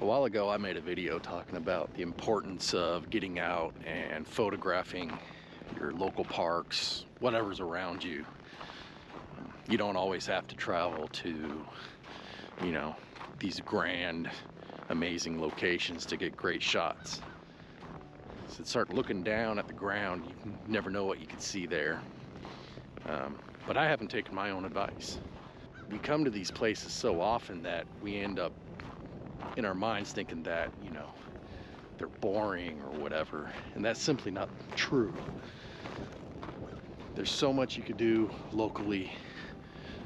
A while ago, I made a video talking about the importance of getting out and photographing your local parks, whatever's around you. You don't always have to travel to, you know, these grand, amazing locations to get great shots. So start looking down at the ground, you never know what you can see there. But I haven't taken my own advice. We come to these places so often that we end up in our minds thinking that, you know, they're boring or whatever, and that's simply not true. There's so much you could do locally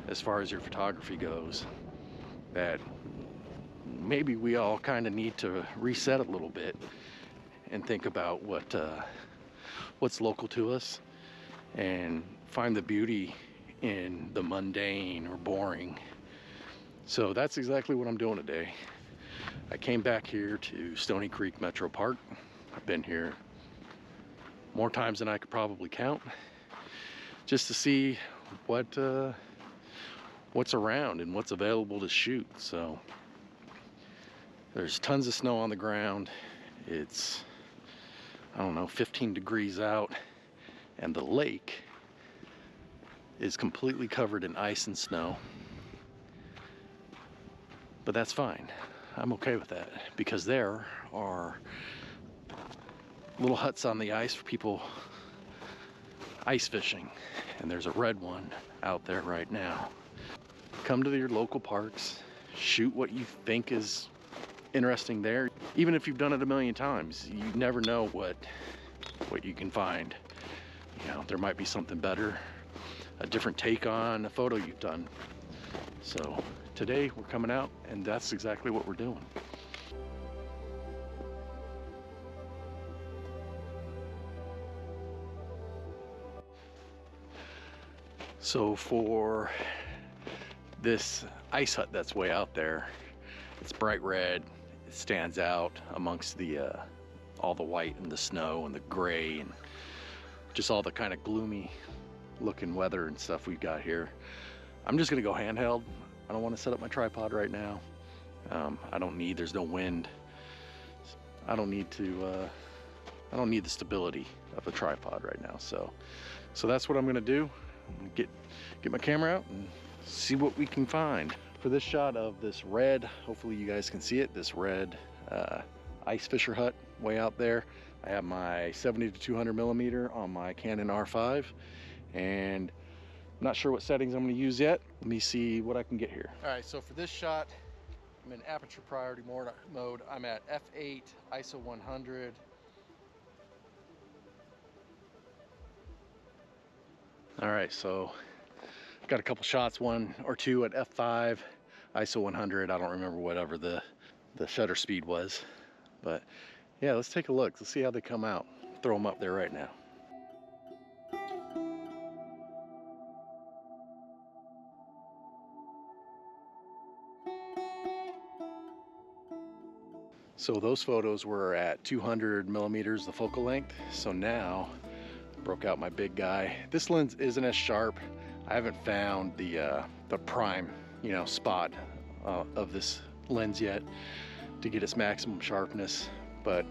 as far as your photography goes that maybe we all kind of need to reset a little bit and think about what's local to us and find the beauty in the mundane or boring. So that's exactly what I'm doing today. I came back here to Stony Creek Metropark. I've been here more times than I could probably count, just to see what's around and what's available to shoot. So there's tons of snow on the ground. It's, I don't know, 15 degrees out, and the lake is completely covered in ice and snow. But that's fine. I'm okay with that, because there are little huts on the ice for people ice fishing, and there's a red one out there right now. Come to your local parks, shoot what you think is interesting there. Even if you've done it a million times, you never know what you can find. You know, there might be something better, a different take on a photo you've done. So today we're coming out, and that's exactly what we're doing. So for this ice hut that's way out there, it's bright red. It stands out amongst the all the white and the snow and the gray and just all the kind of gloomy looking weather and stuff we've got here. I'm just gonna go handheld. I don't want to set up my tripod right now. There's no wind. I don't need the stability of a tripod right now. So that's what I'm gonna do. I'm gonna get my camera out and see what we can find. For this shot of this red, hopefully you guys can see it, this red ice fisher hut way out there. I have my 70 to 200 millimeter on my Canon R5, and I'm not sure what settings I'm going to use yet. Let me see what I can get here. All right, so for this shot, I'm in aperture priority mode. I'm at f8, ISO 100. All right, so I've got a couple shots, one or two at f5, ISO 100. I don't remember whatever the shutter speed was, but yeah, let's take a look. Let's see how they come out. Throw them up there right now. So those photos were at 200 millimeters, the focal length. So now I broke out my big guy. This lens isn't as sharp. I haven't found the prime, you know, spot of this lens yet to get its maximum sharpness. But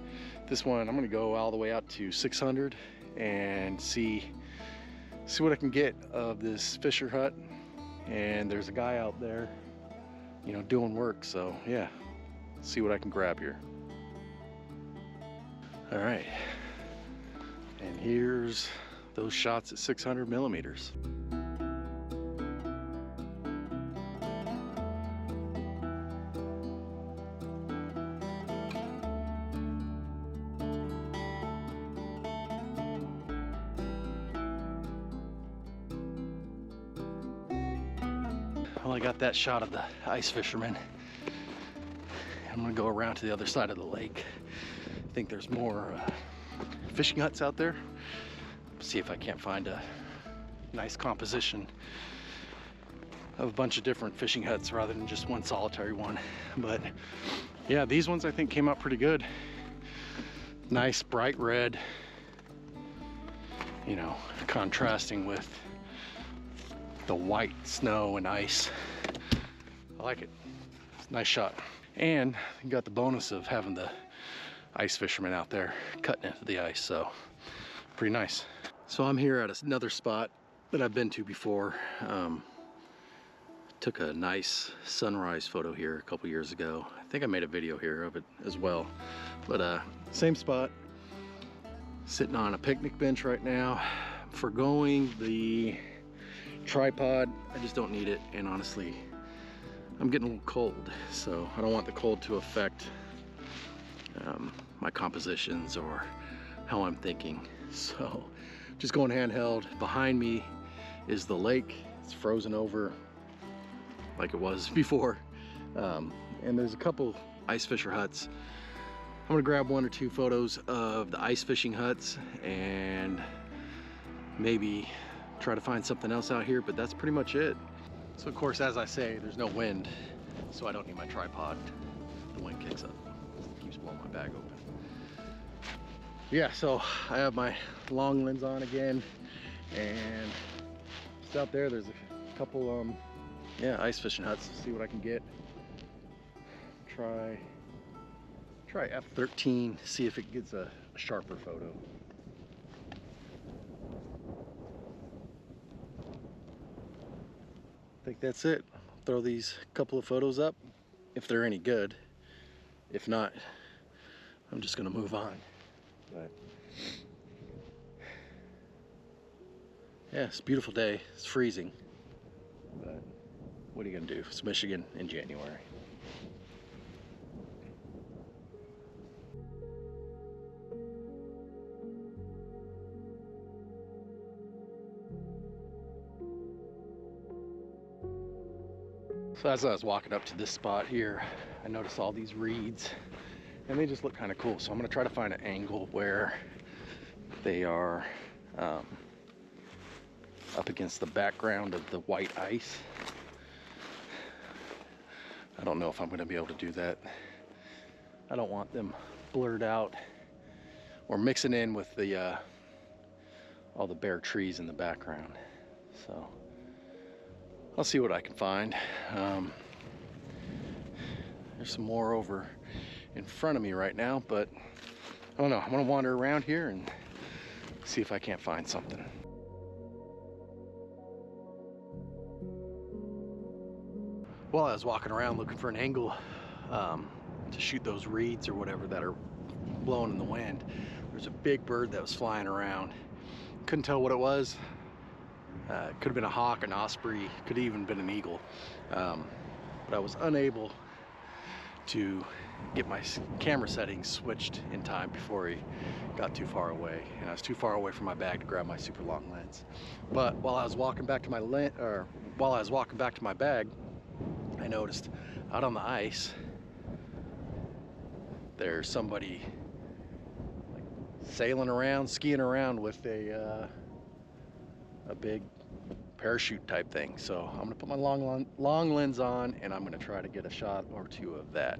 this one, I'm gonna go all the way out to 600 and see what I can get of this fisher hut. And there's a guy out there, you know, doing work. So yeah, see what I can grab here. All right, and here's those shots at 600 millimeters. Well, I got that shot of the ice fisherman. I'm gonna go around to the other side of the lake. I think there's more fishing huts out there. See if I can't find a nice composition of a bunch of different fishing huts rather than just one solitary one. But yeah, these ones I think came out pretty good. Nice bright red, you know, contrasting with the white snow and ice. I like it. It's a nice shot. And you got the bonus of having the ice fishermen out there cutting into the ice, so pretty nice. So I'm here at another spot that I've been to before. Took a nice sunrise photo here a couple years ago. I think I made a video here of it as well. But same spot, sitting on a picnic bench right now. Forgoing the tripod, I just don't need it, and honestly, I'm getting a little cold, so I don't want the cold to affect my compositions or how I'm thinking. So just going handheld. Behind me is the lake. It's frozen over like it was before, and there's a couple ice fisher huts. I'm gonna grab 1 or 2 photos of the ice fishing huts and maybe try to find something else out here, but that's pretty much it. So of course, as I say, there's no wind, so I don't need my tripod. The wind kicks up, it keeps blowing my bag open. Yeah, so I have my long lens on again, and just out there, there's a couple ice fishing huts. See what I can get. Try f13, see if it gets a sharper photo. I think that's it. I'll throw these couple of photos up if they're any good. If not, I'm just gonna move on. But yeah, it's a beautiful day. It's freezing, but what are you gonna do? It's Michigan in January. So as I was walking up to this spot here, I noticed all these reeds, and they just look kind of cool. So I'm gonna try to find an angle where they are up against the background of the white ice. I don't know if I'm gonna be able to do that. I don't want them blurred out or mixing in with the all the bare trees in the background. So I'll see what I can find. There's some more over in front of me right now, but I don't know. I'm gonna wander around here and see if I can't find something. Well, I was walking around looking for an angle to shoot those reeds or whatever that are blowing in the wind. There's a big bird that was flying around. Couldn't tell what it was. It could have been a hawk, an osprey, could have even been an eagle. But I was unable to get my camera settings switched in time before he got too far away, and I was too far away from my bag to grab my super long lens. But while I was walking back to my bag, I noticed out on the ice there's somebody like sailing around, skiing around with a big parachute type thing. So I'm gonna put my long lens on, and I'm gonna try to get a shot or 2 of that.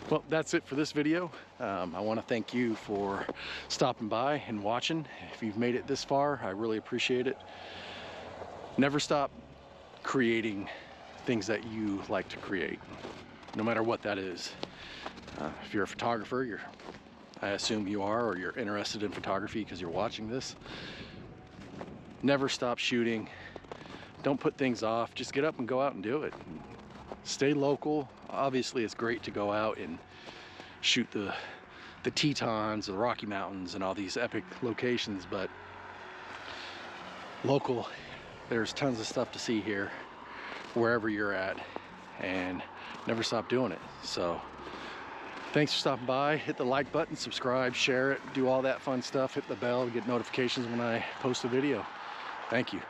Well, that's it for this video. I want to thank you for stopping by and watching. If you've made it this far, I really appreciate it. Never stop creating things that you like to create, no matter what that is. If you're a photographer, I assume you are, or you're interested in photography because you're watching this. Never stop shooting. Don't put things off. Just get up and go out and do it. Stay local. Obviously, it's great to go out and shoot the Tetons, the Rocky Mountains, and all these epic locations, but local, there's tons of stuff to see here, wherever you're at, and never stop doing it. So thanks for stopping by. Hit the like button, subscribe, share it, do all that fun stuff. Hit the bell to get notifications when I post a video. Thank you.